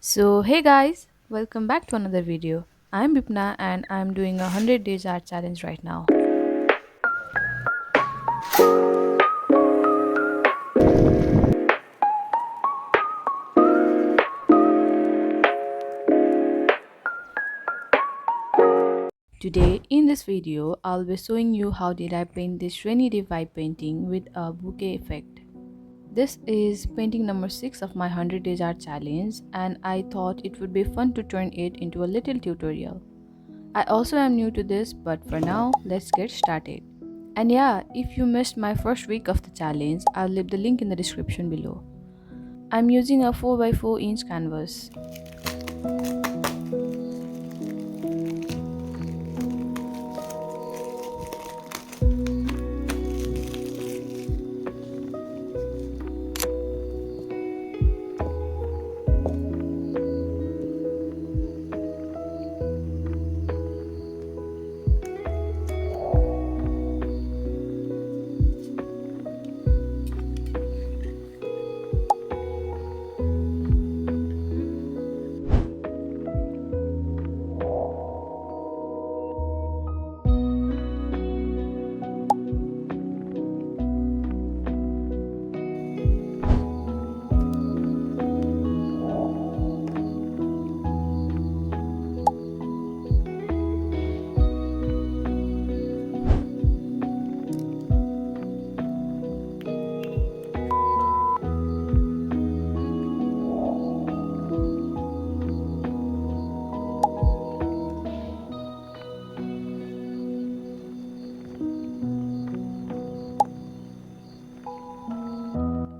So, hey guys, welcome back to another video. I'm Bipna and I'm doing a 100 days art challenge right now. Today in this video, I'll be showing you how did I paint this rainy day vibe painting with a bouquet effect. This is painting number 6 of my 100 days art challenge and I thought it would be fun to turn it into a little tutorial. I also am new to this, but for now, let's get started. And yeah, if you missed my first week of the challenge, I'll leave the link in the description below. I'm using a 4 by 4 inch canvas.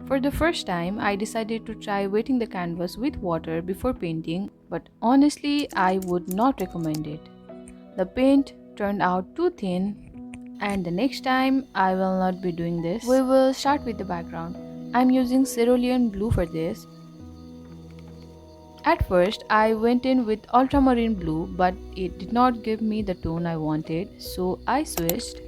For the first time, I decided to try wetting the canvas with water before painting, but honestly, I would not recommend it. The paint turned out too thin, and the next time I will not be doing this. We will start with the background. I'm using cerulean blue for this. At first, I went in with ultramarine blue, but it did not give me the tone I wanted, so I switched.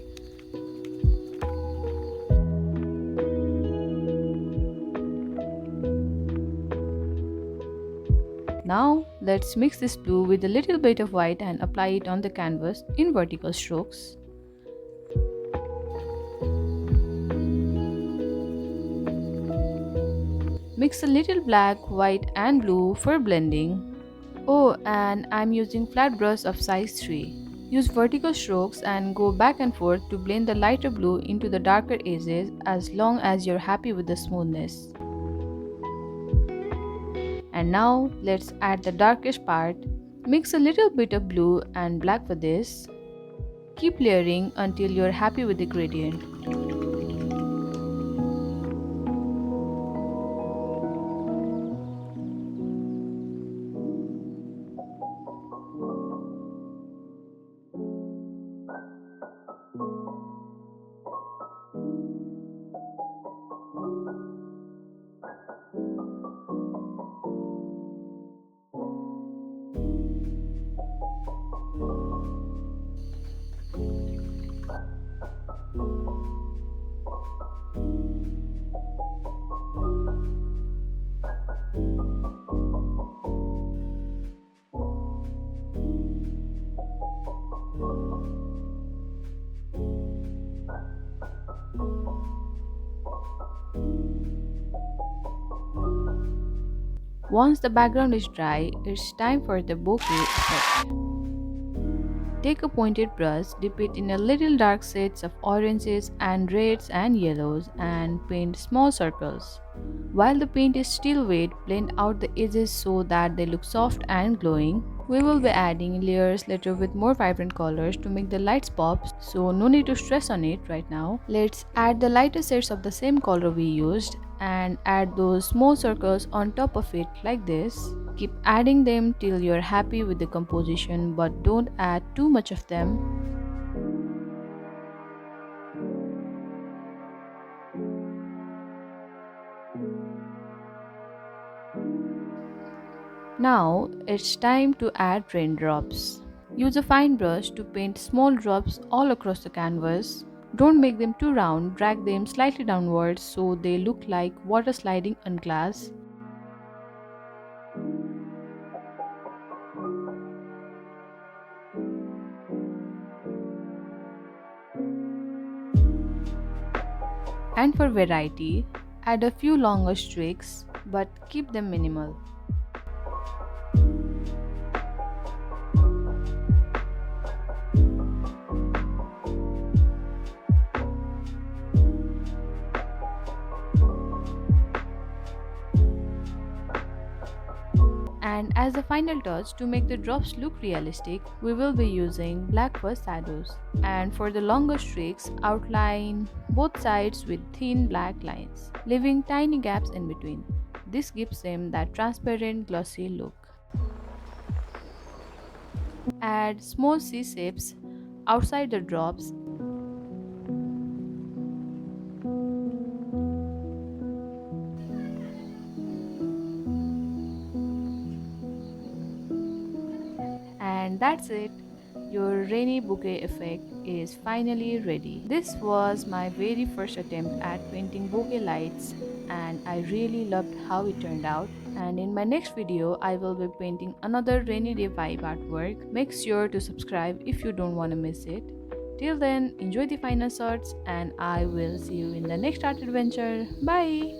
Now, let's mix this blue with a little bit of white and apply it on the canvas in vertical strokes. Mix a little black, white and blue for blending. Oh, and I'm using flat brush of size 3. Use vertical strokes and go back and forth to blend the lighter blue into the darker edges as long as you're happy with the smoothness. And now let's add the darkest part. Mix a little bit of blue and black for this. Keep layering until you're happy with the gradient. Once the background is dry, it's time for the bokeh effect. Take a pointed brush, dip it in a little dark shades of oranges and reds and yellows and paint small circles. While the paint is still wet, blend out the edges so that they look soft and glowing. We will be adding layers later with more vibrant colors to make the lights pop, so no need to stress on it right now. Let's add the lighter shades of the same color we used and add those small circles on top of it like this. Keep adding them till you're happy with the composition, but don't add too much of them. Now it's time to add raindrops. Use a fine brush to paint small drops all across the canvas. Don't make them too round, drag them slightly downwards so they look like water sliding on glass. And for variety, add a few longer streaks but keep them minimal. And as a final touch, to make the drops look realistic, we will be using black fuzz shadows. And for the longer streaks, outline both sides with thin black lines, leaving tiny gaps in between. This gives them that transparent glossy look. Add small C-shapes outside the drops, and that's it. Your rainy bouquet effect is finally ready. This was my very first attempt at painting bouquet lights and I really loved how it turned out. And in my next video, I will be painting another rainy day vibe artwork. Make sure to subscribe if you don't want to miss it. Till then, enjoy the final shots and I will see you in the next art adventure. Bye!